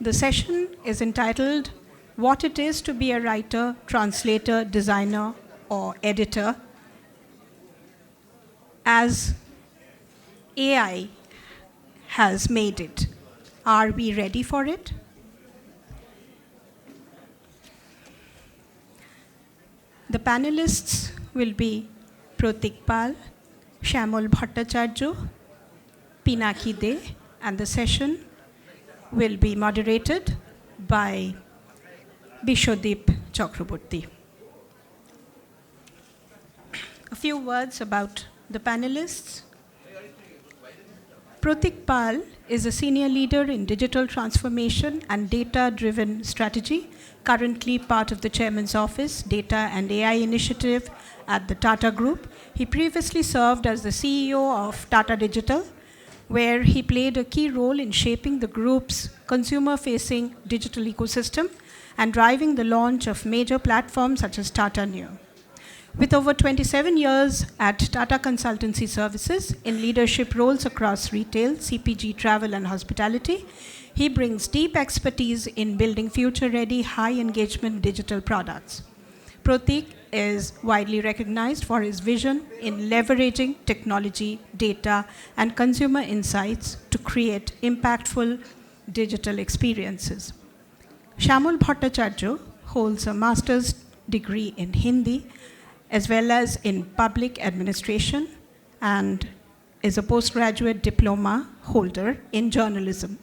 The session is entitled What It Is to Be a Writer, Translator, Designer, or Editor as AI has made it. Are we ready for it? The panelists will be Pratik, Shyamal Bhattacharya, Pinaki De, and the session will be moderated by Biswadip Chakraborty. A few words about the panelists. Pratik Pal is a senior leader in digital transformation and data-driven strategy, currently part of the Chairman's Office, Data and AI Initiative at the Tata Group. He previously served as the CEO of Tata Digital, where he played a key role in shaping the group's consumer-facing digital ecosystem and driving the launch of major platforms such as Tata Neu. With over 27 years at Tata Consultancy Services in leadership roles across retail, CPG, travel, and hospitality, he brings deep expertise in building future-ready, high-engagement digital products. Pratik is widely recognized for his vision in leveraging technology, data, and consumer insights to create impactful digital experiences. Shyamal Bhattacharya holds a master's degree in Hindi as well as in public administration and is a postgraduate diploma holder in journalism.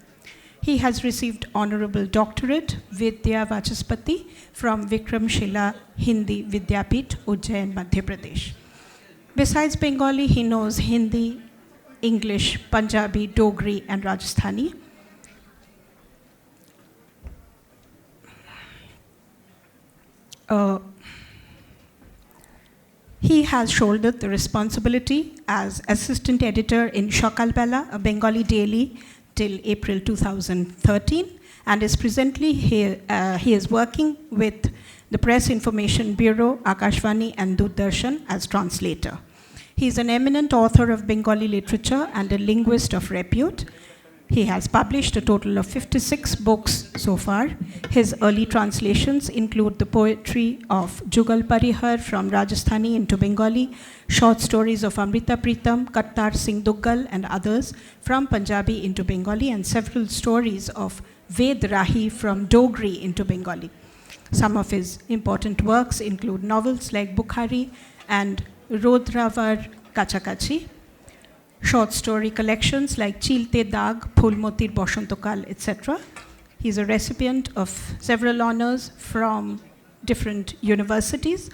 He has received honorable doctorate Vidya Vachaspati from Vikramshila Hindi Vidyapith, Ujjain, Madhya Pradesh. Besides Bengali, he knows Hindi, English, Punjabi, Dogri, and Rajasthani. He has shouldered the responsibility as assistant editor in Shokalbela, a Bengali daily, till April 2013, and is presently he is working with the Press Information Bureau, Akashvani, and Doordarshan as translator. He is an eminent author of Bengali literature and a linguist of repute. He has published a total of 56 books so far. His early translations include the poetry of Jugal Parihar from Rajasthani into Bengali, short stories of Amrita Pritam, Kattar Singh Duggal, and others from Punjabi into Bengali, and several stories of Ved Rahi from Dogri into Bengali. Some of his important works include novels like Bukhari and Rodravar Kachakachi, short story collections like Chilte Dag, Phulmotir Boshantokal, etc. He's a recipient of several honors from different universities.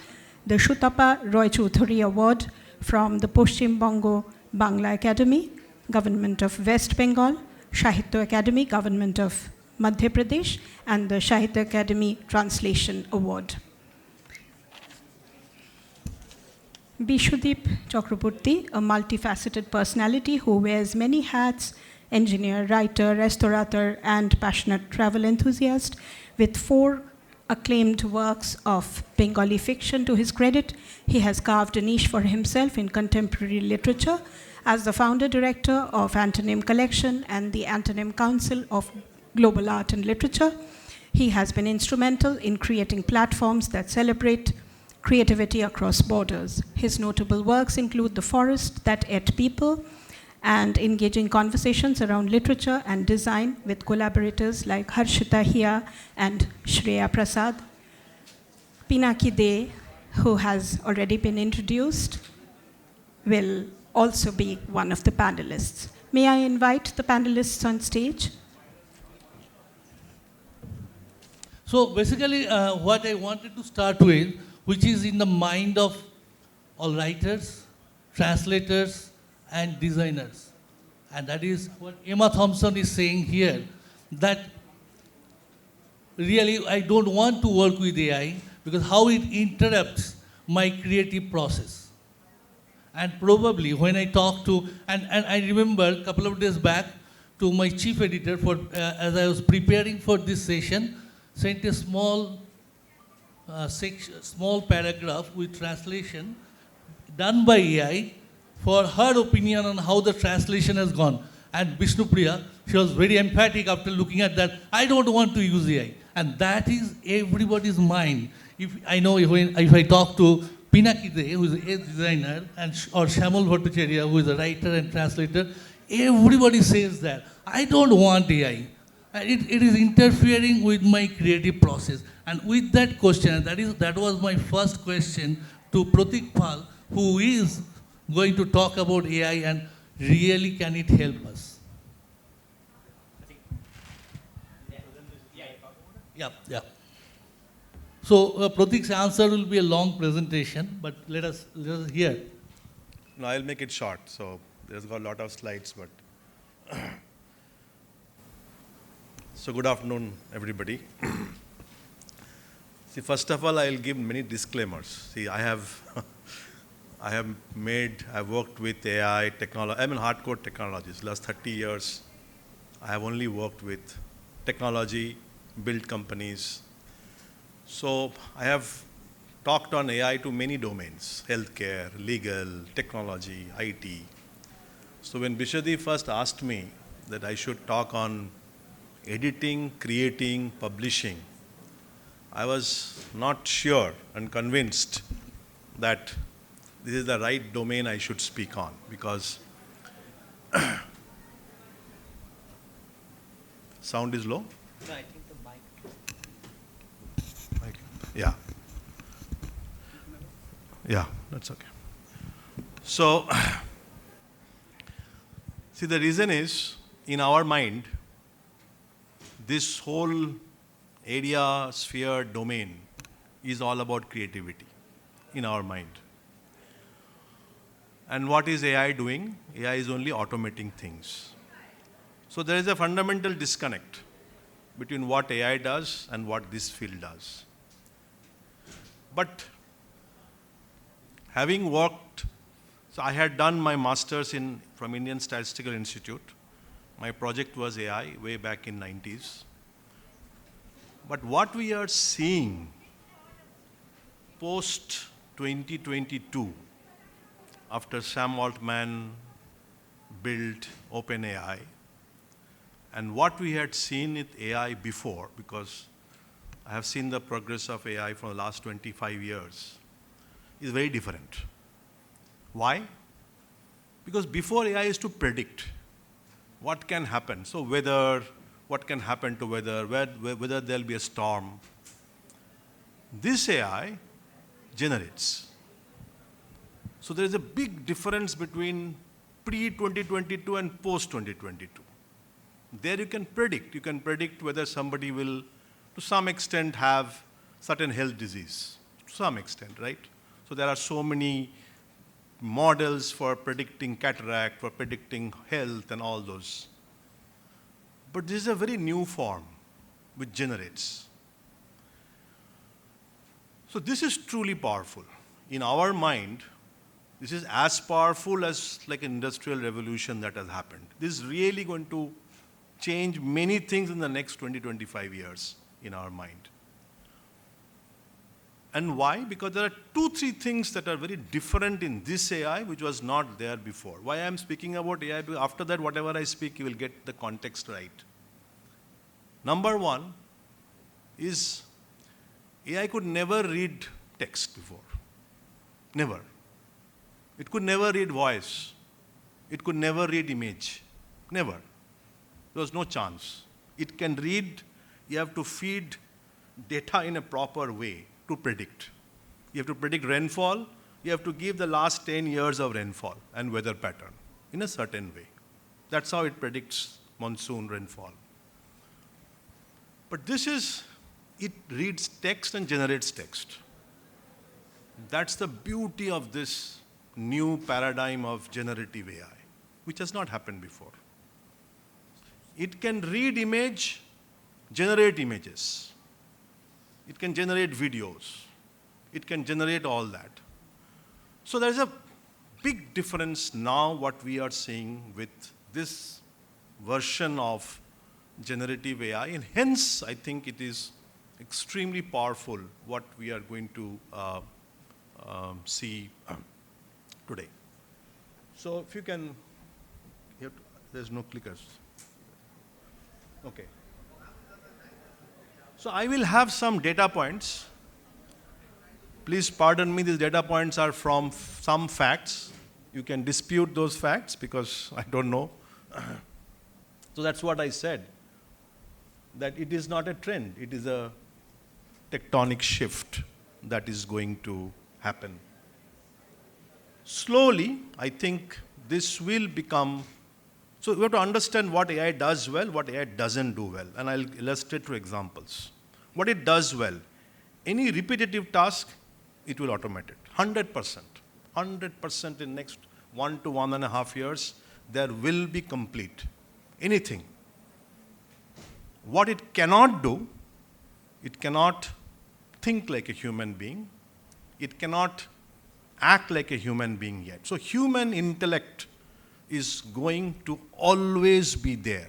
The Shutapa Roy Choudhury Award from the Paschim Bongo Bangla Academy, Government of West Bengal, Sahitya Academy, Government of Madhya Pradesh, and the Sahitya Academy Translation Award. Biswadip Chakraborty, a multifaceted personality who wears many hats, engineer, writer, restaurateur, and passionate travel enthusiast, with 4 acclaimed works of Bengali fiction to his credit. He has carved a niche for himself in contemporary literature as the founder-director of Antonym Collection and the Antonym Council of Global Art and Literature. He has been instrumental in creating platforms that celebrate creativity across borders. His notable works include The Forest That Ate People and engaging conversations around literature and design with collaborators like Harshita Hia and Shreya Prasad. Pinaki De, who has already been introduced, will also be one of the panelists. May I invite the panelists on stage? So basically, what I wanted to start with, which is in the mind of all writers, translators, and designers. And that is what Emma Thompson is saying here, that really I don't want to work with AI because how it interrupts my creative process. And probably when I talk to, and I remember a couple of days back to my chief editor as I was preparing for this session, sent a small small paragraph with translation done by AI for her opinion on how the translation has gone. And Vishnupriya, she was very emphatic after looking at that. I don't want to use AI. And that is everybody's mind. If I know if I talk to Pinaki, who is a designer, or Shyamal Bhattacharya, who is a writer and translator, everybody says that. I don't want AI. It is interfering with my creative process. And with that question, that was my first question to Pratik Pal, who is going to talk about AI and really can it help us? Yeah. So Pratik's answer will be a long presentation, but let us hear. No, I'll make it short. So there's got a lot of slides, but so good afternoon, everybody. See, first of all, I'll give many disclaimers. See, I've worked with AI technology. I'm in hardcore technologies. Last 30 years, I have only worked with technology, built companies. So I have talked on AI to many domains: healthcare, legal, technology, IT. So when Biswadip first asked me that I should talk on editing, creating, publishing, I was not sure and convinced that this is the right domain I should speak on, because sound is low? No, I think the mic. Yeah. Yeah, that's okay. So, see, the reason is, in our mind, this whole area, sphere, domain is all about creativity in our mind. And what is AI doing? AI is only automating things. So there is a fundamental disconnect between what AI does and what this field does. But having worked, so I had done my master's from Indian Statistical Institute. My project was AI way back in 90s. But what we are seeing post 2022, after Sam Altman built OpenAI, and what we had seen with AI before, because I have seen the progress of AI for the last 25 years, is very different. Why? Because before AI is to predict what can happen. So what can happen to weather, whether there'll be a storm. This AI generates. So there is a big difference between pre-2022 and post-2022. There you can predict. You can predict whether somebody will, to some extent, have certain health disease. To some extent, right? So there are so many models for predicting cataract, for predicting health and all those. But this is a very new form which generates. So this is truly powerful. In our mind, this is as powerful as like an industrial revolution that has happened. This is really going to change many things in the next 20, 25 years in our mind. And why? Because there are 2-3 things that are very different in this AI, which was not there before. Why I am speaking about AI? Because after that, whatever I speak, you will get the context right. Number one is AI could never read text before. Never. It could never read voice. It could never read image. Never. There was no chance. It can read. You have to feed data in a proper way to predict. You have to predict rainfall. You have to give the last 10 years of rainfall and weather pattern in a certain way. That's how it predicts monsoon rainfall. But it reads text and generates text. That's the beauty of this new paradigm of generative AI, which has not happened before. It can read image, generate images. It can generate videos. It can generate all that. So there's a big difference now what we are seeing with this version of generative AI, and hence I think it is extremely powerful what we are going to see today. So if you can, There's no clickers. Okay. So I will have some data points. Please pardon me, these data points are from some facts. You can dispute those facts because I don't know. So that's what I said, that it is not a trend, it is a tectonic shift that is going to happen. Slowly, I think this will become, so we have to understand what AI does well, what AI doesn't do well, and I'll illustrate through examples. What it does well, any repetitive task, it will automate it, 100%. 100% in next 1 to 1.5 years, there will be complete. Anything. What it cannot do, it cannot think like a human being. It cannot act like a human being yet. So human intellect is going to always be there.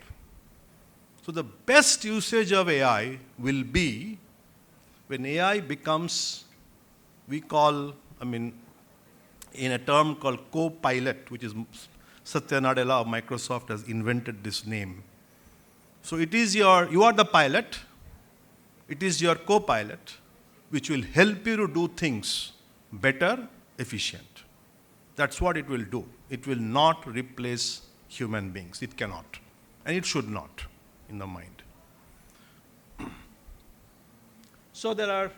So the best usage of AI will be when AI becomes, we call, in a term called co-pilot, which is Satya Nadella of Microsoft has invented this name. So it is you are the pilot, it is your co-pilot, which will help you to do things better, efficient. That's what it will do. It will not replace human beings. It cannot. And it should not, in the mind. So there are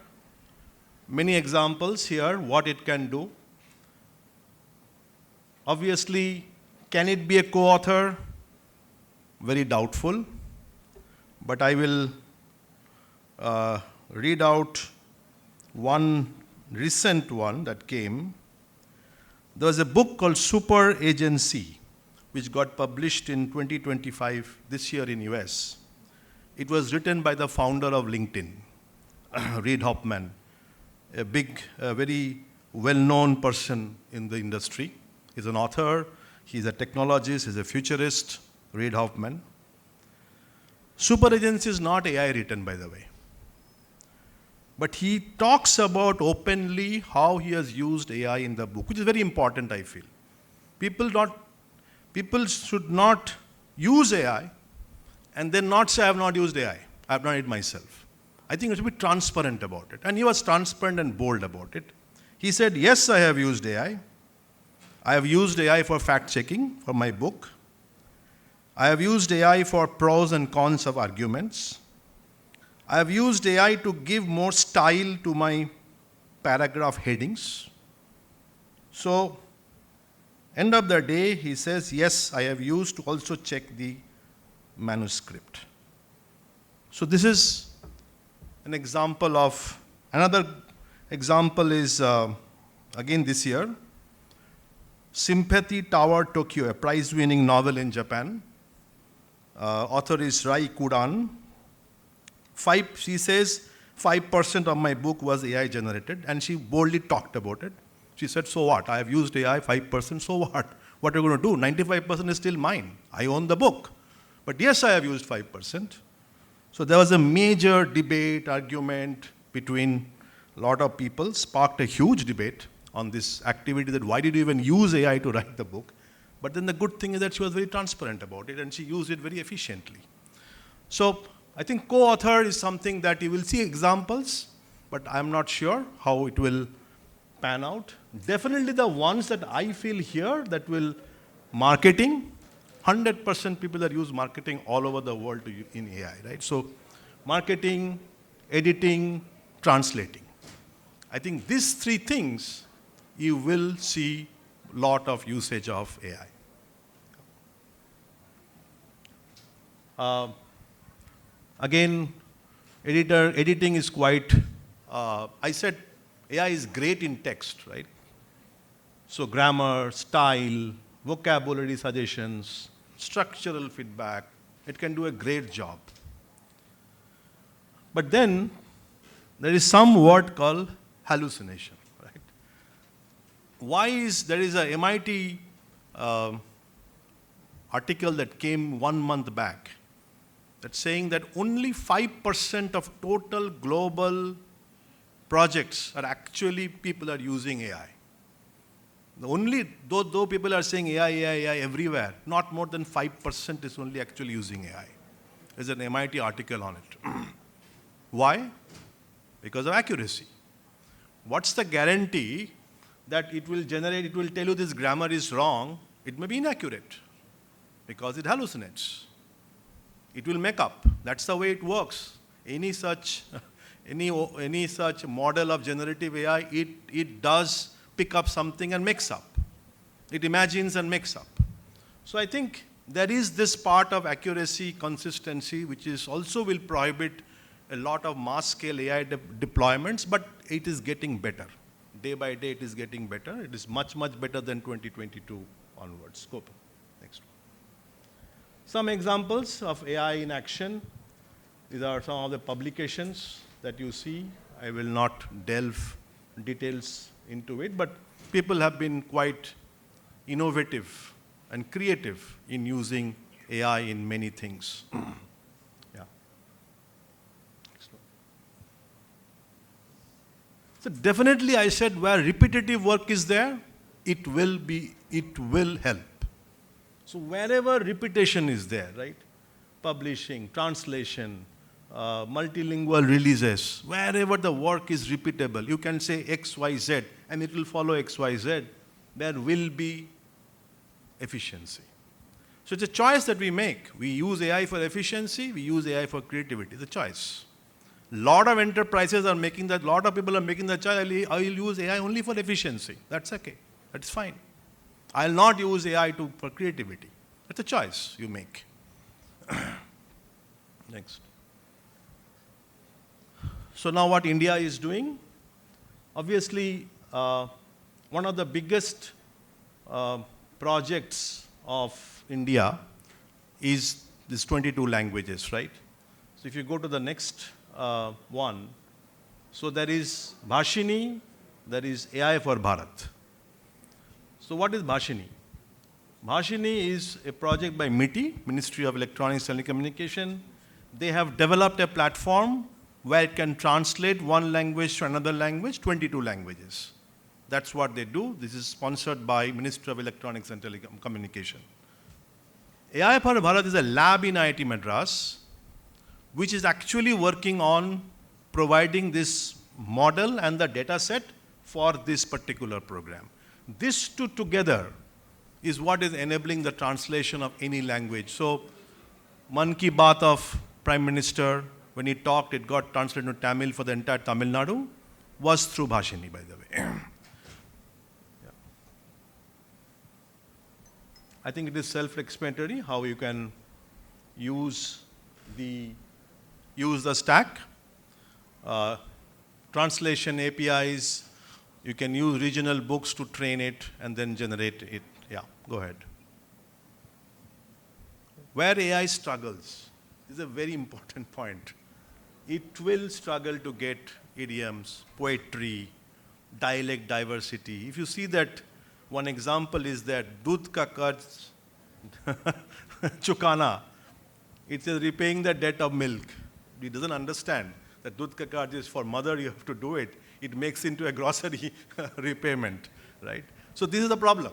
many examples here, what it can do. Obviously, can it be a co-author? Very doubtful. But I will read out one recent one that came. There was a book called Super Agency, which got published in 2025, this year in US. It was written by the founder of LinkedIn, Reid Hoffman, a very well-known person in the industry. He's an author, he's a technologist, he's a futurist, Reid Hoffman. Super Agency is not AI written, by the way. But he talks about openly how he has used AI in the book, which is very important, I feel. People should not use AI and then not say, I have not used AI, I have not it myself. I think it should be transparent about it. And he was transparent and bold about it. He said, yes, I have used AI. I have used AI for fact-checking for my book. I have used AI for pros and cons of arguments. I have used AI to give more style to my paragraph headings. So, end of the day, he says, yes, I have used to also check the manuscript. So this is an example of, another example is, again this year, Sympathy Tower Tokyo, a prize-winning novel in Japan. Author is Rai Kudan. She says 5% of my book was AI generated, and she boldly talked about it. She said, so what? I have used AI 5%, so what? What are you going to do? 95% is still mine. I own the book. But yes, I have used 5%. So there was a major debate, argument between a lot of people, sparked a huge debate on this activity that why did you even use AI to write the book? But then the good thing is that she was very transparent about it and she used it very efficiently. So I think co-author is something that you will see examples, but I'm not sure how it will pan out. Definitely the ones that I feel here that will, marketing, 100% people that use marketing all over the world in AI, right? So marketing, editing, translating. I think these three things, you will see a lot of usage of AI. Again, editing is quite, I said AI is great in text, right? So grammar, style, vocabulary suggestions, structural feedback, it can do a great job. But then, there is some word called hallucination, right? There is a MIT article that came 1 month back that's saying that only 5% of total global projects are actually people are using AI. Though people are saying AI everywhere, not more than 5% is only actually using AI. There's an MIT article on it. Why? Because of accuracy. What's the guarantee that it will tell you this grammar is wrong? It may be inaccurate because it hallucinates. It will make up. That's the way it works. Any such model of generative AI, it does pick up something and makes up. It imagines and makes up. So I think there is this part of accuracy, consistency, which is also will prohibit a lot of mass-scale AI deployments, but it is getting better. Day by day, it is getting better. It is much, much better than 2022 onwards. Scope. Next one. Some examples of AI in action. These are some of the publications that you see. I will not delve details into it, but people have been quite innovative and creative in using AI in many things. Yeah. So definitely I said where repetitive work is there, it will help. So wherever repetition is there, right? Publishing, translation, multilingual releases, wherever the work is repeatable, you can say X, Y, Z, and it will follow X, Y, Z. There will be efficiency. So it's a choice that we make. We use AI for efficiency, we use AI for creativity. It's a choice. A lot of enterprises are making that, a lot of people are making the choice, I will use AI only for efficiency. That's okay. That's fine. I'll not use AI for creativity. That's a choice you make. Next. So now what India is doing? Obviously, one of the biggest projects of India is these 22 languages, right? So if you go to the next one, so there is Bhashini, there is AI for Bharat. So what is Bhashini? Bhashini is a project by MITI, Ministry of Electronics and Telecommunication. They have developed a platform where it can translate one language to another language, 22 languages. That's what they do. This is sponsored by Ministry of Electronics and Telecommunication. AI for Bharat is a lab in IIT Madras, which is actually working on providing this model and the data set for this particular program. These two together is what is enabling the translation of any language. So, Man Ki Baat of Prime Minister, when he talked, it got translated into Tamil for the entire Tamil Nadu, was through Bhashini, by the way. Yeah. I think it is self-explanatory how you can use the stack, translation APIs, you can use regional books to train it and then generate it. Yeah, go ahead. Where AI struggles is a very important point. It will struggle to get idioms, poetry, dialect diversity. If you see that, one example is that Dudh ka karz chukana. It says repaying the debt of milk. He doesn't understand that Dudh ka karz is for mother, you have to do it. It makes into a grocery repayment, right? So this is the problem.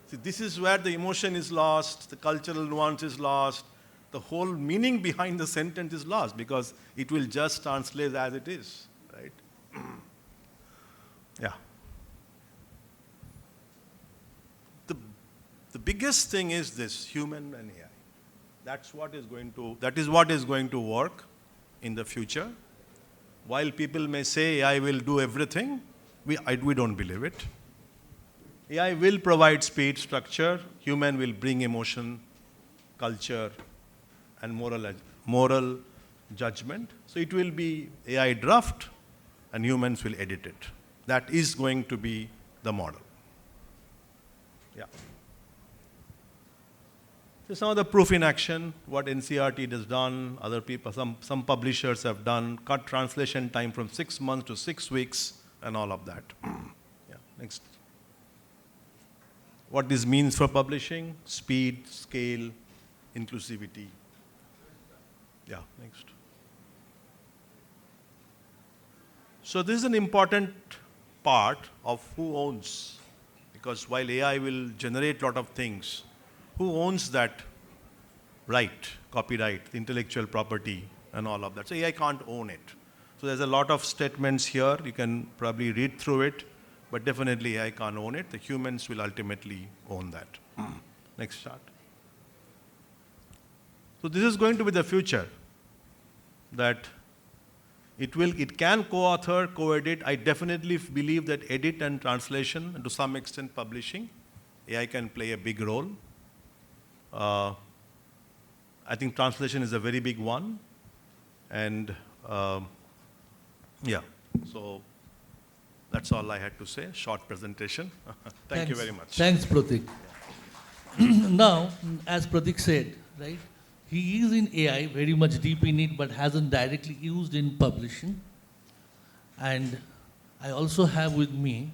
See, this is where the emotion is lost, the cultural nuance is lost, the whole meaning behind the sentence is lost because it will just translate as it is, right? Yeah. The biggest thing is this, human and AI. That is what is going to work in the future. While people may say AI will do everything, we don't believe it. AI will provide speed, structure. Human will bring emotion, culture, and moral judgment. So it will be AI draft, and humans will edit it. That is going to be the model. Yeah. So some of the proof in action, what NCERT has done, other people, some publishers have done, cut translation time from 6 months to 6 weeks, and all of that. Yeah, next. What this means for publishing, speed, scale, inclusivity. Yeah, next. So this is an important part of who owns, Because while AI will generate a lot of things, who owns that right, copyright, intellectual property, and all of that? So AI can't own it. So there's a lot of statements here. You can probably read through it, but definitely AI can't own it. The humans will ultimately own that. Next chart. So this is going to be the future, that it can co-author, co-edit. I definitely believe that edit and translation, and to some extent publishing, AI can play a big role. I think translation is a very big one. And yeah, so that's all I had to say. Short presentation. Thank you very much. Thanks, Pratik. Now, as Pratik said, right, he is in AI, very much deep in it, but hasn't directly used in publishing. And I also have with me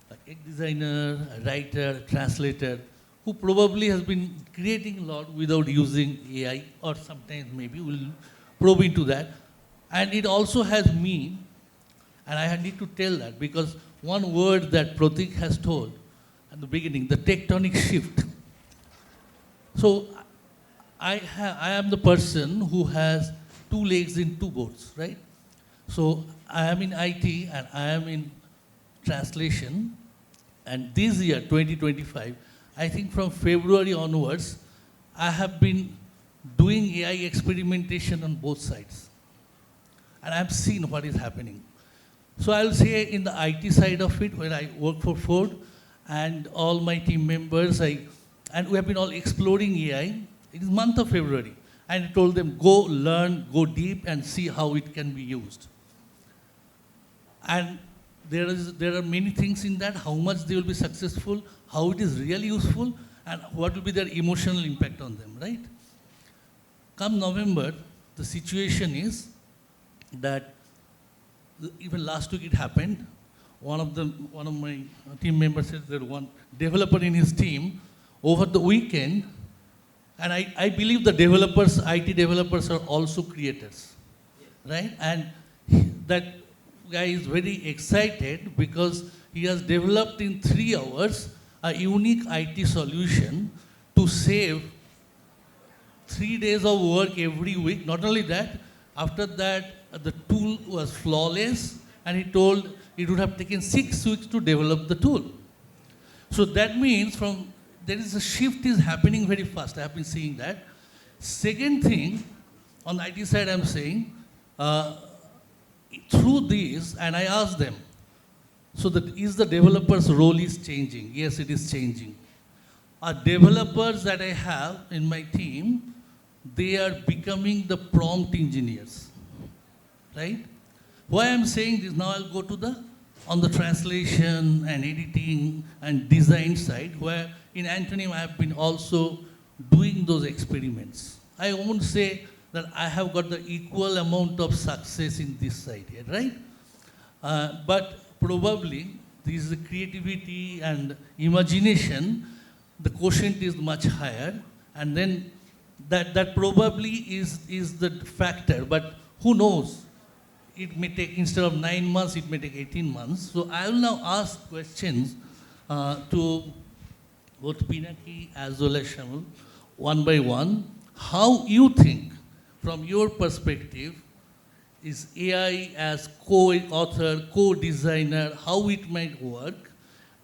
a designer, a writer, a translator, who probably has been creating a lot without using AI, or sometimes maybe we'll probe into that. And it also has me, and I need to tell that, because one word that Pratik has told at the beginning, the tectonic shift. So I am the person who has two legs in two boats, right? So I am in IT and I am in translation. And this year, 2025, I think from February onwards, I have been doing AI experimentation on both sides. And I've seen what is happening. So I'll say in the IT side of it, where I work for Ford, and all my team members, and we have been all exploring AI. It is month of February. And I told them, go learn, go deep, and see how it can be used. And there are many things in that, how much they will be successful, how it is really useful, and what will be their emotional impact on them, right? Come November, the situation is that even last week it happened. One of my team members said that one developer in his team over the weekend, and I believe the developers, IT developers are also creators, right? And that guy is very excited because he has developed in 3 hours a unique IT solution to save 3 days of work every week. Not only that, after that, the tool was flawless, and he told it would have taken 6 weeks to develop the tool. So that means there is a shift is happening very fast. I have been seeing that. Second thing, on the IT side, I'm saying, through this, and I asked them, so is the developer's role is changing? Yes, it is changing. Our developers that I have in my team, they are becoming the prompt engineers, right? Why I'm saying this, now I'll go to on the translation and editing and design side, where in Antonym I have been also doing those experiments. I won't say that I have got the equal amount of success in this side here, right? But probably this is the creativity and imagination, the quotient is much higher, and then that probably is the factor, but who knows? It may take, instead of 9 months, it may take 18 months. So I will now ask questions to both Pinaki as well as Shyamal, one by one. How you think, from your perspective, is AI as co-author, co-designer, how it might work?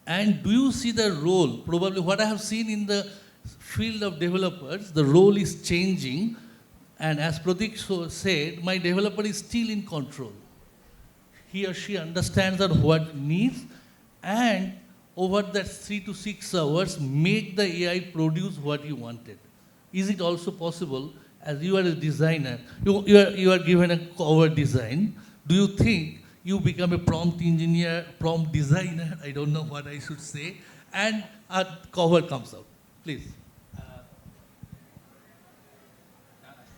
And do you see the role? Probably what I have seen in the field of developers, the role is changing. And as Pratik said, my developer is still in control. He or she understands that what needs, and over that 3 to 6 hours, make the AI produce what you wanted. Is it also possible, as you are a designer, you are given a cover design, do you think you become a prompt engineer, prompt designer, I don't know what I should say, and a cover comes out? Please.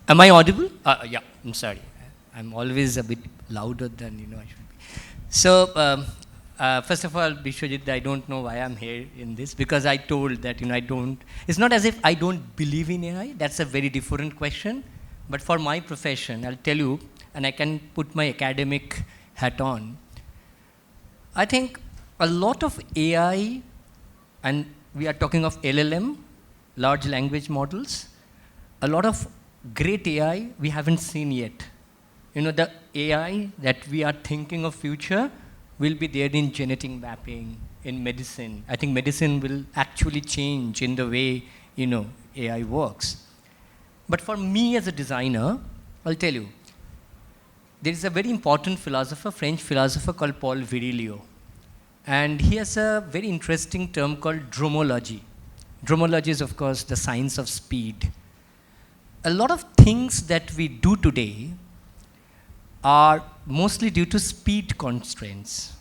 Am I audible? Yeah, I'm sorry. I'm always a bit louder than I should be. So, first of all, Biswadip, I don't know why I'm here in this, because I told that I don't. It's not as if I don't believe in AI. That's a very different question. But for my profession, I'll tell you, and I can put my academic hat on. I think a lot of AI and we are talking of LLM, large language models, a lot of great AI we haven't seen yet. You know, the AI that we are thinking of future will be there in genetic mapping, in medicine. I think medicine will actually change in the way, you know, AI works. But for me as a designer, I'll tell you, there is a very important philosopher, French philosopher called Paul Virilio. And he has a very interesting term called dromology. Dromology is, of course, the science of speed. A lot of things that we do today are mostly due to speed constraints.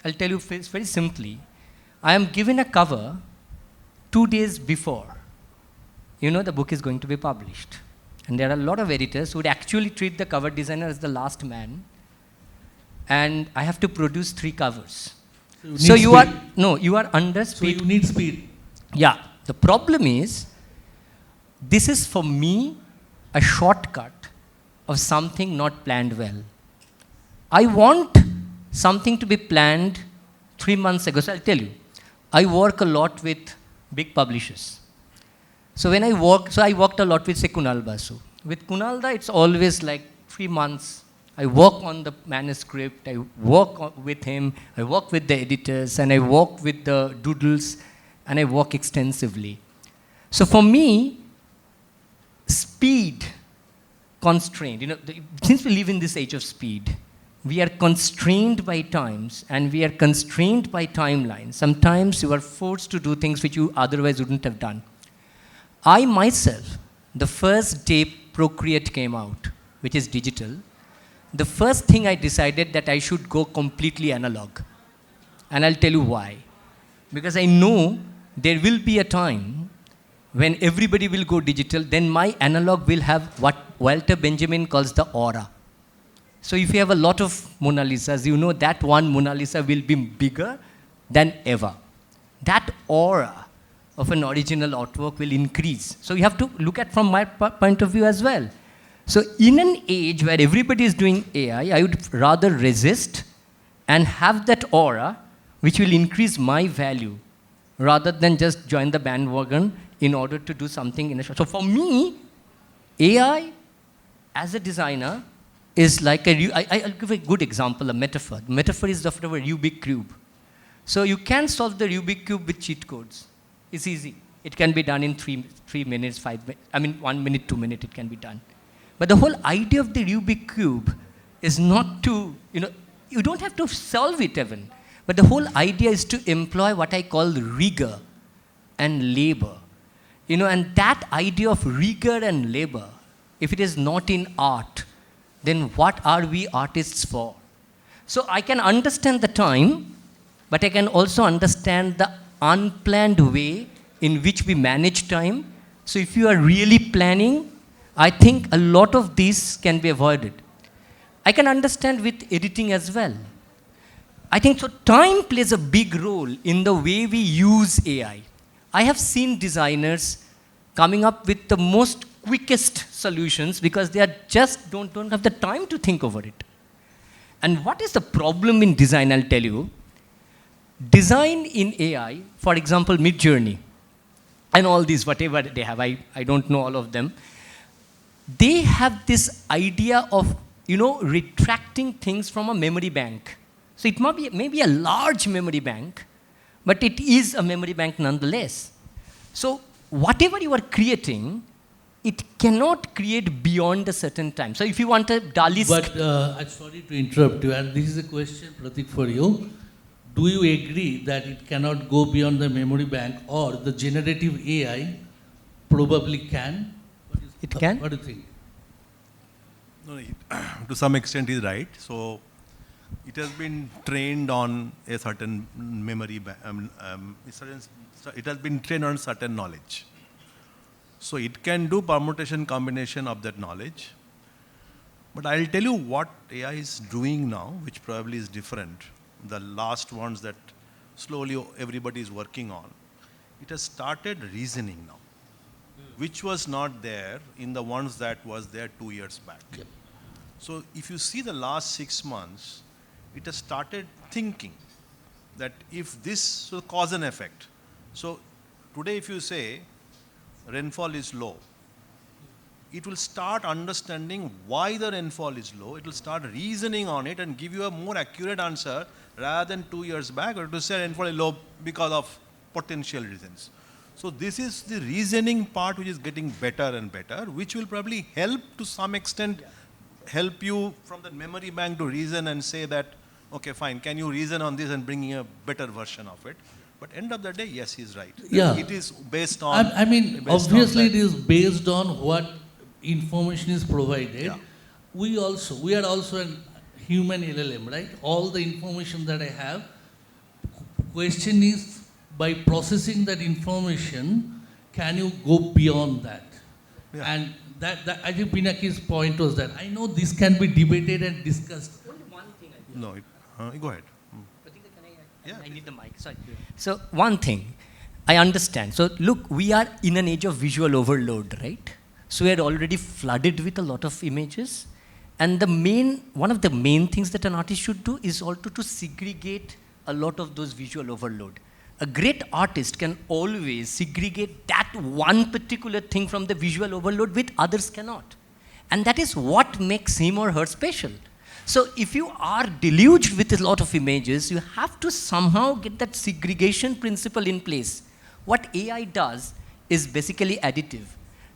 I'll tell you very simply. I am given a cover 2 days before, you know, the book is going to be published. And there are a lot of editors who would actually treat the cover designer as the last man. And I have to produce 3 covers. So you are under speed. So you need speed. Yeah. The problem is, this is for me a shortcut of something not planned well. I want something to be planned 3 months ago. So I'll tell you, I work a lot with big publishers. So when I worked a lot with, say, Kunal Basu. With Kunalda, it's always like 3 months. I work on the manuscript, I work with him, I work with the editors, and I work with the doodles, and I work extensively. So for me, speed constraint, you know, since we live in this age of speed, we are constrained by times, and we are constrained by timelines. Sometimes you are forced to do things which you otherwise wouldn't have done. I myself, the first day Procreate came out, which is digital, the first thing I decided that I should go completely analog. And I'll tell you why. Because I know there will be a time when everybody will go digital, then my analog will have what Walter Benjamin calls the aura. So if you have a lot of Mona Lisas, you know that one Mona Lisa will be bigger than ever. That aura of an original artwork will increase. So you have to look at from my point of view as well. So in an age where everybody is doing AI, I would rather resist and have that aura which will increase my value rather than just join the bandwagon in order to do something in a short. So for me, AI as a designer is like I'll give a good example, a metaphor. The metaphor is of a Rubik cube. So you can solve the Rubik cube with cheat codes. It's easy. It can be done in 3 minutes, 5 minutes. I mean, 1 minute, 2 minutes, it can be done. But the whole idea of the Rubik cube is not to, you know, you don't have to solve it even. But the whole idea is to employ what I call rigor and labor. You know, and that idea of rigor and labor, if it is not in art, then what are we artists for? So I can understand the time, but I can also understand the unplanned way in which we manage time. So if you are really planning, I think a lot of these can be avoided. I can understand with editing as well. I think so time plays a big role in the way we use AI. I have seen designers coming up with the most quickest solutions because they are just don't have the time to think over it. And what is the problem in design, I'll tell you. Design in AI, for example, Midjourney, and all these, whatever they have, I don't know all of them. They have this idea of, you know, retracting things from a memory bank. So it may be a large memory bank, but it is a memory bank nonetheless. So whatever you are creating, it cannot create beyond a certain time. So if you want a DALI... But I'm sorry to interrupt you, and this is a question, Pratik, for you. Do you agree that it cannot go beyond the memory bank, or the generative AI probably can? It can? What do you think? No, to some extent he's right. So it has been trained on a certain memory, it has been trained on certain knowledge. So it can do permutation combination of that knowledge. But I'll tell you what AI is doing now, which probably is different. The last ones that slowly everybody is working on. It has started reasoning now, which was not there in the ones that was there 2 years back. Yep. So if you see the last 6 months, it has started thinking that if this, so cause and effect, So today if you say rainfall is low, it will start understanding why the rainfall is low. It will start reasoning on it and give you a more accurate answer rather than 2 years back or to say rainfall is low because of potential reasons. So this is the reasoning part which is getting better and better, which will probably help to some extent help you from the memory bank to reason and say that, okay, fine, can you reason on this and bring a better version of it? But end of the day, yes, he's right. Yeah. It is based on... I mean, based obviously on it is based on what information is provided. Yeah. We are also a human LLM, right? All the information that I have, question is, by processing that information, can you go beyond that? Yeah. And that I think Pinaki's point was that I know this can be debated and discussed. Only one thing I No, go ahead. Pratik, can I? Yeah, I need the mic. Sorry. So one thing, I understand. So look, we are in an age of visual overload, right? So we are already flooded with a lot of images, and one of the main things that an artist should do is also to segregate a lot of those visual overload. A great artist can always segregate that one particular thing from the visual overload which others cannot. And that is what makes him or her special. So if you are deluged with a lot of images, you have to somehow get that segregation principle in place. What AI does is basically additive.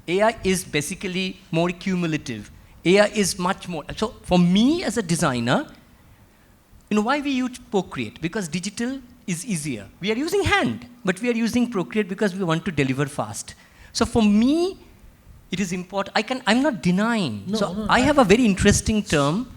AI is basically more cumulative. AI is much more. So for me as a designer, why we use Procreate? Because digital is easier. We are using hand, but we are using Procreate because we want to deliver fast. So for me, it is important. I'm not denying. I have a very interesting term.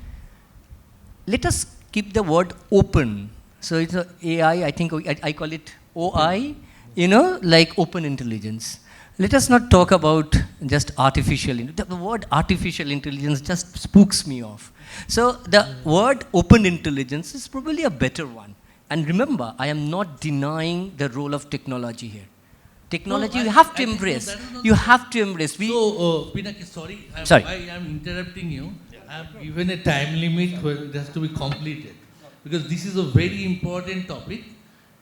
Let us keep the word open. So it's AI, I think I call it OI, like open intelligence. Let us not talk about just artificial. The word artificial intelligence just spooks me off. So the word open intelligence is probably a better one. And remember, I am not denying the role of technology here. Technology, you have to embrace. You have to embrace. So, Pinaki, sorry. I am interrupting you. I have given a time limit where it has to be completed. Because this is a very important topic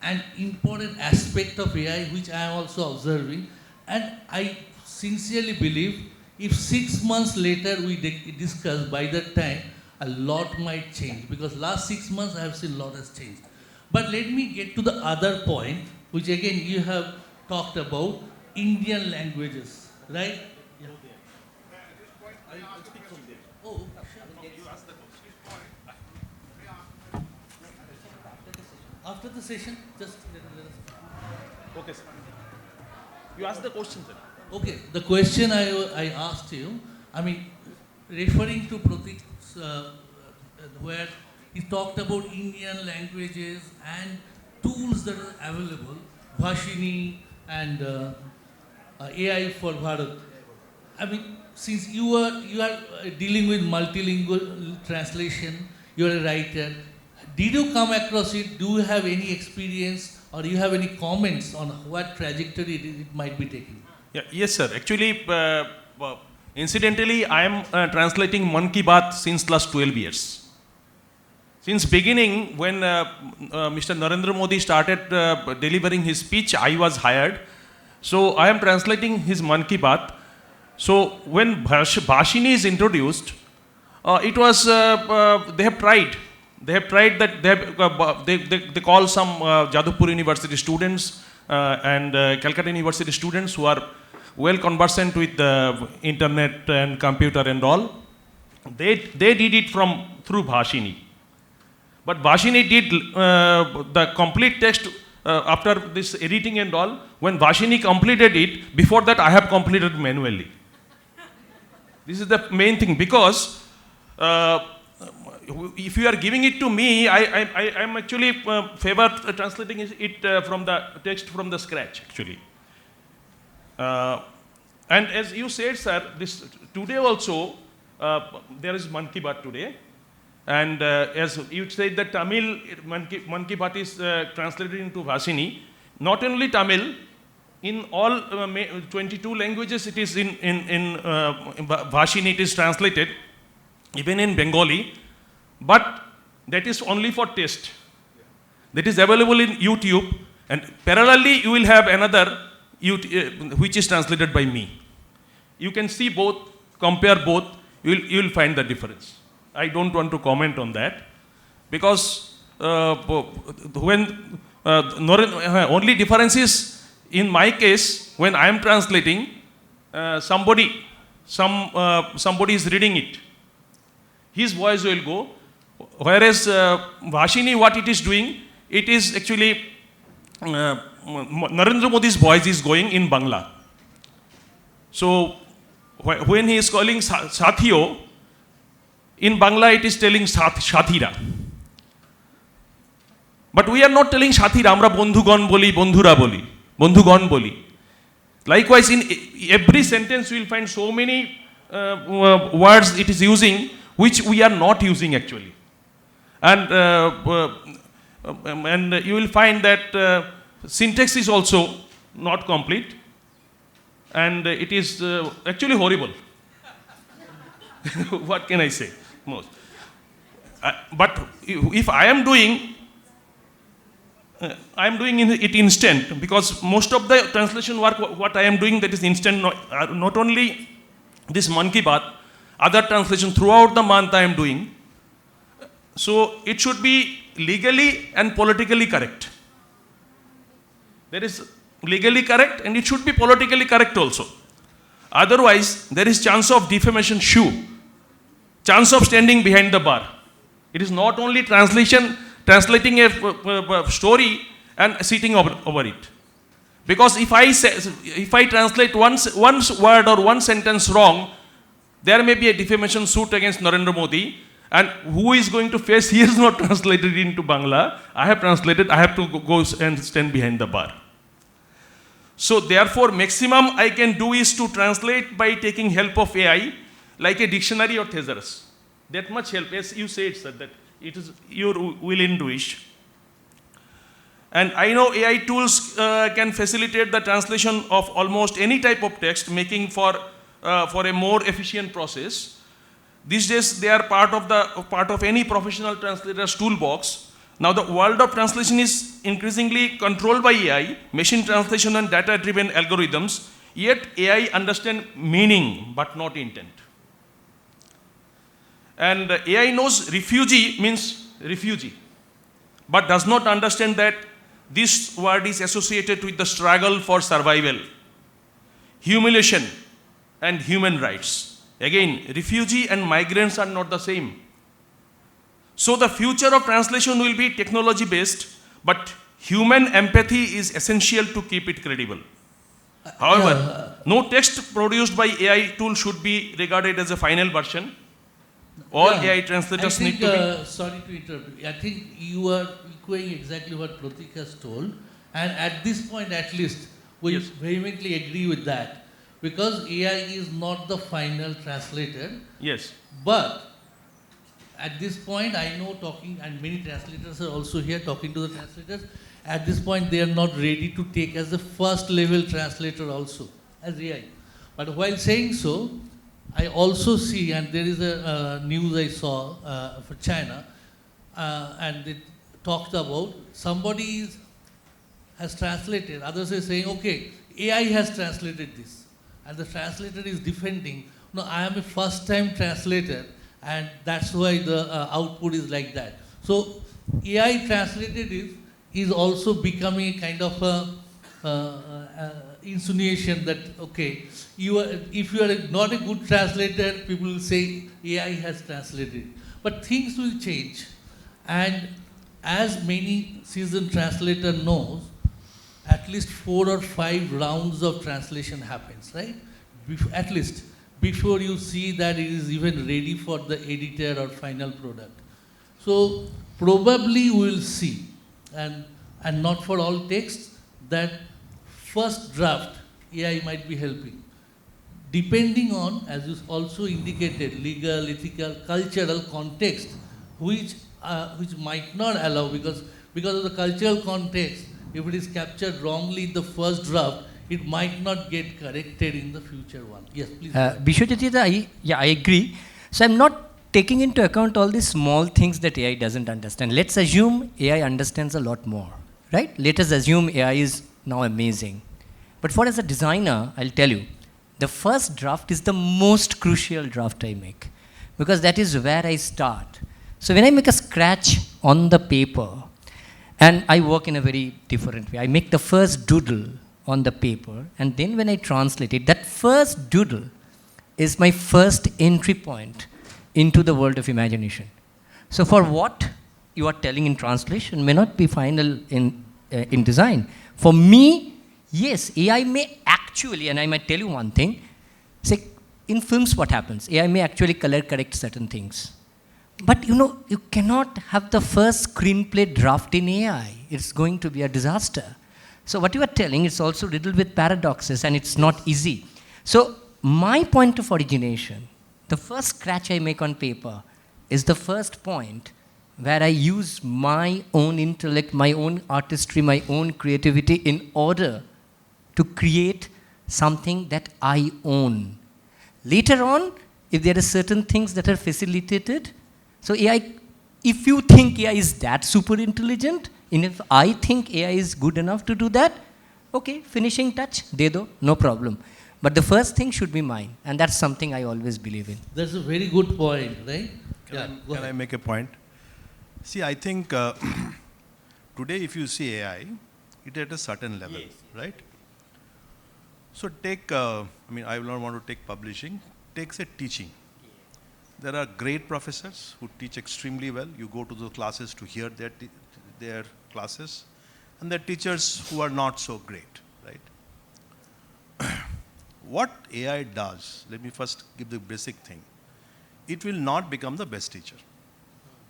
and important aspect of AI which I am also observing. And I sincerely believe if 6 months later we discuss, by that time, a lot might change. Because last 6 months I have seen a lot has changed. But let me get to the other point, which again you have talked about, Indian languages, right? Yeah. I'll speak from there. Oh, sure. You ask the question. After the session, just let us. Okay, sir. You ask the question, sir. Okay, the question I asked you, referring to Pratik's, where he talked about Indian languages and tools that are available, Bhashini and AI for Bharat. Since you are dealing with multilingual translation, you are a writer. Did you come across it? Do you have any experience or do you have any comments on what trajectory it might be taking? Yeah, yes, sir. Actually, incidentally, I am translating Mann Ki Baat since last 12 years. Since beginning, when Mr. Narendra Modi started delivering his speech, I was hired. So I am translating his Mann Ki Baat. So when Bhashini is introduced, it was, they have tried that they call some Jadavpur University students and Calcutta University students who are well conversant with the internet and computer and all. They did it through Bhashini. But Bhashini did the complete text after this editing and all. When Bhashini completed it, before that I have completed manually. This is the main thing, because if you are giving it to me, I am actually favor translating it from the text from the scratch, actually. And as you said, sir, today also there is Mann Ki Baat today. And as you said that Tamil, Mann Ki Baat is translated into Bhashini. Not only Tamil, in all 22 languages it is in Bhashini it is translated, even in Bengali. But that is only for test. That is available in YouTube. And parallelly, you will have another which is translated by me. You can see both, compare both, you will find the difference. I don't want to comment on that because when only difference is in my case when I am translating, somebody is reading it. His voice will go, whereas Bhashini, what it is doing, it is actually Narendra Modi's voice is going in Bangla. So when he is calling Sathiyo, in Bangla it is telling Shathira. But we are not telling Shathira, amra bondhugon boli, bondhura boli, bondhugon boli. Likewise, in every sentence you will find so many words it is using which we are not using actually. And you will find that syntax is also not complete, and it is actually horrible. What can I say? Most. But if I am doing it instant, because most of the translation work what I am doing, that is instant, not only this Man Ki Baat, other translation throughout the month I am doing. So it should be legally and politically correct. There is legally correct and it should be politically correct also. Otherwise, there is chance of defamation shoe, chance of standing behind the bar. It is not only translating a story and sitting over it. Because if I translate one word or one sentence wrong, there may be a defamation suit against Narendra Modi. And who is going to face? He is not translated into Bangla. I have translated, I have to go and stand behind the bar. So therefore, maximum I can do is to translate by taking help of AI, like a dictionary or thesaurus. That much help, as you said, sir, that it is your will in wish. And I know AI tools can facilitate the translation of almost any type of text, making for a more efficient process. These days, they are part of any professional translator's toolbox. Now, the world of translation is increasingly controlled by AI, machine translation and data-driven algorithms. Yet, AI understands meaning, but not intent. And AI knows refugee means refugee, but does not understand that this word is associated with the struggle for survival, humiliation, and human rights. Again, refugee and migrants are not the same. So the future of translation will be technology-based, but human empathy is essential to keep it credible. However, no text produced by AI tool should be regarded as a final version. All AI translators need to be... Sorry to interrupt. I think you are echoing exactly what Pratik has told. And at this point, at least, we vehemently agree with that. Because AI is not the final translator. Yes. But at this point, I know talking, and many translators are also here talking to the translators. At this point, they are not ready to take as a first level translator also, as AI. But while saying so, I also see, and there is a news I saw for China, and it talked about somebody has translated, others are saying, okay, AI has translated this. And the translator is defending, no, I am a first-time translator, and that's why the output is like that. So AI translated is also becoming a kind of a insinuation that, okay, if you are not a good translator, people will say AI has translated. But things will change. And as many seasoned translator knows, at least 4 or 5 rounds of translation happens, right? At least before you see that it is even ready for the editor or final product. So probably we will see, and not for all texts, that first draft AI might be helping. Depending on, as you also indicated, legal, ethical, cultural context, which might not allow, because of the cultural context, if it is captured wrongly in the first draft, it might not get corrected in the future one. Yes, please. Biswadip, I agree. So I'm not taking into account all these small things that AI doesn't understand. Let's assume AI understands a lot more, right? Let us assume AI is now amazing. But for as a designer, I'll tell you, the first draft is the most crucial draft I make, because that is where I start. So when I make a scratch on the paper, and I work in a very different way. I make the first doodle on the paper, and then when I translate it, that first doodle is my first entry point into the world of imagination. So for what you are telling in translation may not be final in design. For me, yes, AI may actually, and I might tell you one thing, say in films what happens? AI may actually color correct certain things. But you cannot have the first screenplay draft in AI. It's going to be a disaster. So what you are telling is also riddled with paradoxes, and it's not easy. So my point of origination, the first scratch I make on paper, is the first point where I use my own intellect, my own artistry, my own creativity in order to create something that I own. Later on, if there are certain things that are facilitated, so AI, if you think AI is that super intelligent, and if I think AI is good enough to do that, okay, finishing touch, de do, no problem. But the first thing should be mine, and that's something I always believe in. That's a very good point, right? Can I make a point? See, I think today if you see AI, it at a certain level, right? So take, I will not want to take publishing, take say teaching. There are great professors who teach extremely well. You go to the classes to hear their classes, and there are teachers who are not so great, right? What AI does, let me first give the basic thing. It will not become the best teacher.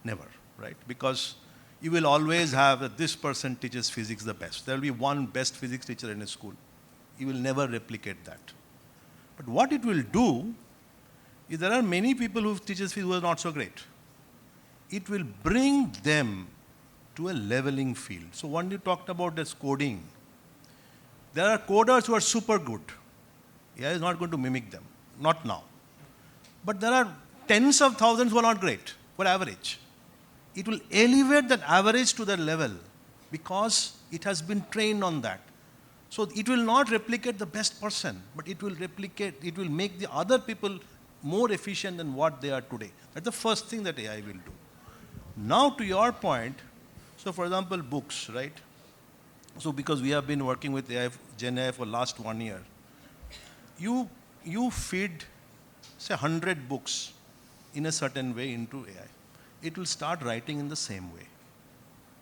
Never, right? Because you will always have that this person teaches physics the best. There will be one best physics teacher in a school. You will never replicate that. But what it will do is there are many people who teaches physics who are not so great. It will bring them to a leveling field. So when you talked about this coding, there are coders who are super good. AI is not going to mimic them, not now. But there are tens of thousands who are not great, who are average. It will elevate that average to their level because it has been trained on that. So it will not replicate the best person, but it will make the other people more efficient than what they are today. That's the first thing that AI will do. Now to your point, so for example, books, right? So because we have been working with AI, Gen AI for last 1 year, you feed, say 100 books in a certain way into AI. It will start writing in the same way.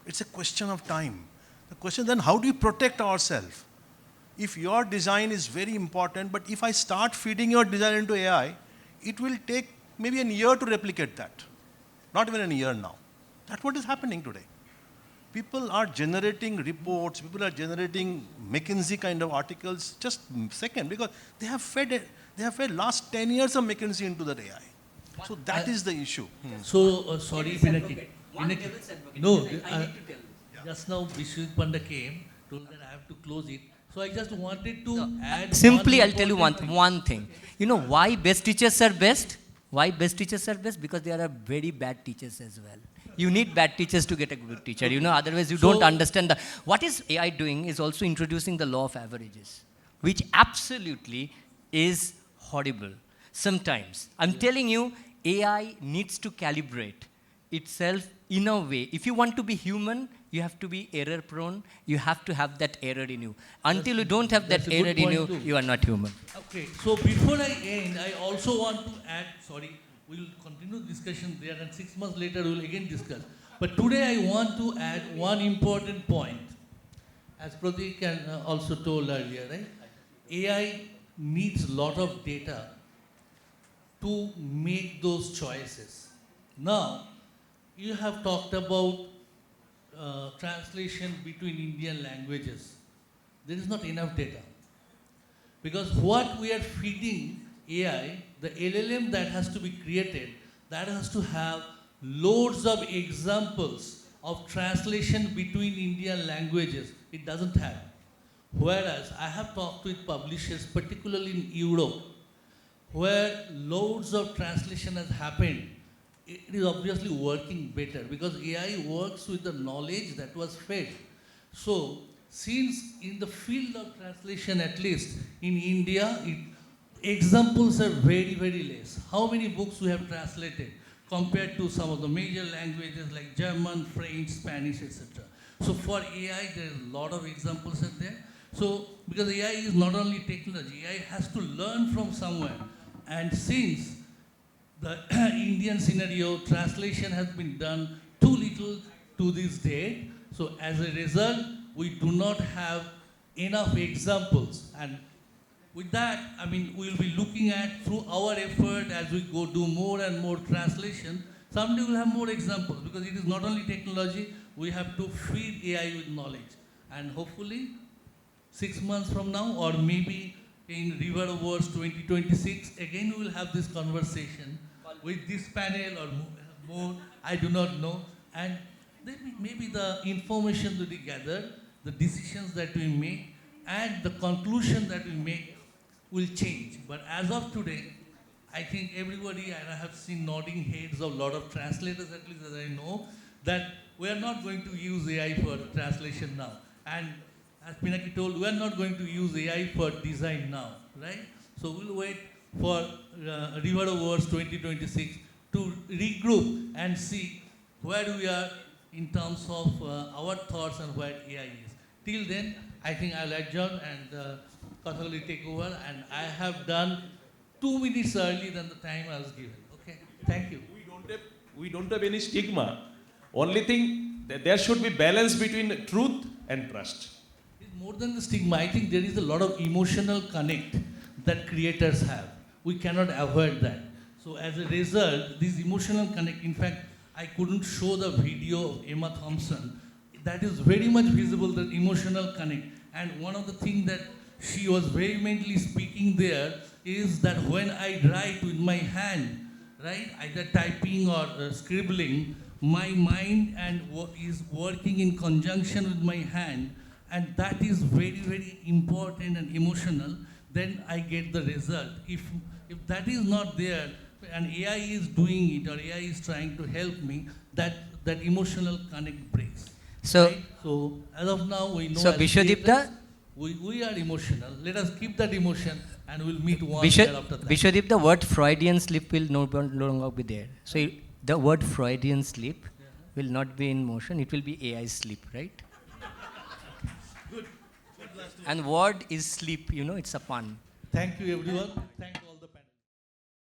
It's a question of time. The question then, how do you protect ourselves? If your design is very important, but if I start feeding your design into AI, it will take maybe a year to replicate that. Not even a year now. That's what is happening today. People are generating reports, people are generating McKinsey kind of articles just second because they have fed last 10 years of McKinsey into that AI. So that is the issue. So, sorry, Pinaki. No, I need to tell you. just now Biswadip Panda came, told that I have to close it. So I just wanted to add. Simply, I'll tell you one thing. You know why best teachers are best? Why best teachers are best? Because there are very bad teachers as well. You need bad teachers to get a good teacher. Otherwise you don't understand what is AI doing is also introducing the law of averages, which absolutely is horrible. Sometimes, I'm telling you, AI needs to calibrate itself in a way. If you want to be human, you have to be error prone. You have to have that error in you. Until you don't have that error in you, you are not human. Okay, so before I end, I also want to add, we'll continue discussion there and 6 months later we'll again discuss. But today I want to add one important point. As Pratik also told earlier, right? AI needs a lot of data to make those choices. Now, you have talked about translation between Indian languages. There is not enough data. Because what we are feeding AI, the LLM that has to be created, that has to have loads of examples of translation between Indian languages. It doesn't have. Whereas I have talked with publishers, particularly in Europe, where loads of translation has happened. It is obviously working better because AI works with the knowledge that was fed. So, since in the field of translation, at least in India, examples are very, very less. How many books we have translated compared to some of the major languages like German, French, Spanish, etc. So for AI, there are a lot of examples are there. So because AI is not only technology, AI has to learn from somewhere. And since the Indian scenario, translation has been done too little to this date, so as a result, we do not have enough examples. And with that, I mean, we'll be looking at through our effort as we go do more and more translation, someday we'll have more examples because it is not only technology, we have to feed AI with knowledge. And hopefully, 6 months from now, or maybe in River of Words 2026, again we will have this conversation with this panel or more, I do not know. And then maybe the information that we gather, the decisions that we make, and the conclusion that we make will change. But as of today, I think everybody, and I have seen nodding heads of a lot of translators, at least as I know, that we are not going to use AI for translation now. And as Pinaki told, we are not going to use AI for design now, right? So we'll wait for River of Words 2026 to regroup and see where we are in terms of our thoughts and where AI is. Till then, I think I'll adjourn and Kathak will take over, and I have done 2 minutes early than the time I was given. Okay, thank you. We don't have any stigma. Only thing that there should be balance between truth and trust. It's more than the stigma. I think there is a lot of emotional connect that creators have. We cannot avoid that. So as a result, this emotional connect, in fact, I couldn't show the video of Emma Thompson. That is very much visible, the emotional connect. And one of the things that she was vehemently speaking there is that when I write with my hand, right, either typing or scribbling, my mind is working in conjunction with my hand, and that is very, very important and emotional, then I get the result. If that is not there, and AI is doing it, or AI is trying to help me, that emotional connect breaks. So, right? So as of now, we know so as Biswadip, creators, we are emotional. Let us keep that emotion, and we'll meet one year after that. Biswadip, the word Freudian slip will no longer be there. So the word Freudian slip will not be in motion. It will be AI slip, right? Good. And word is sleep. You know, it's a pun. Thank you, everyone. Thank you.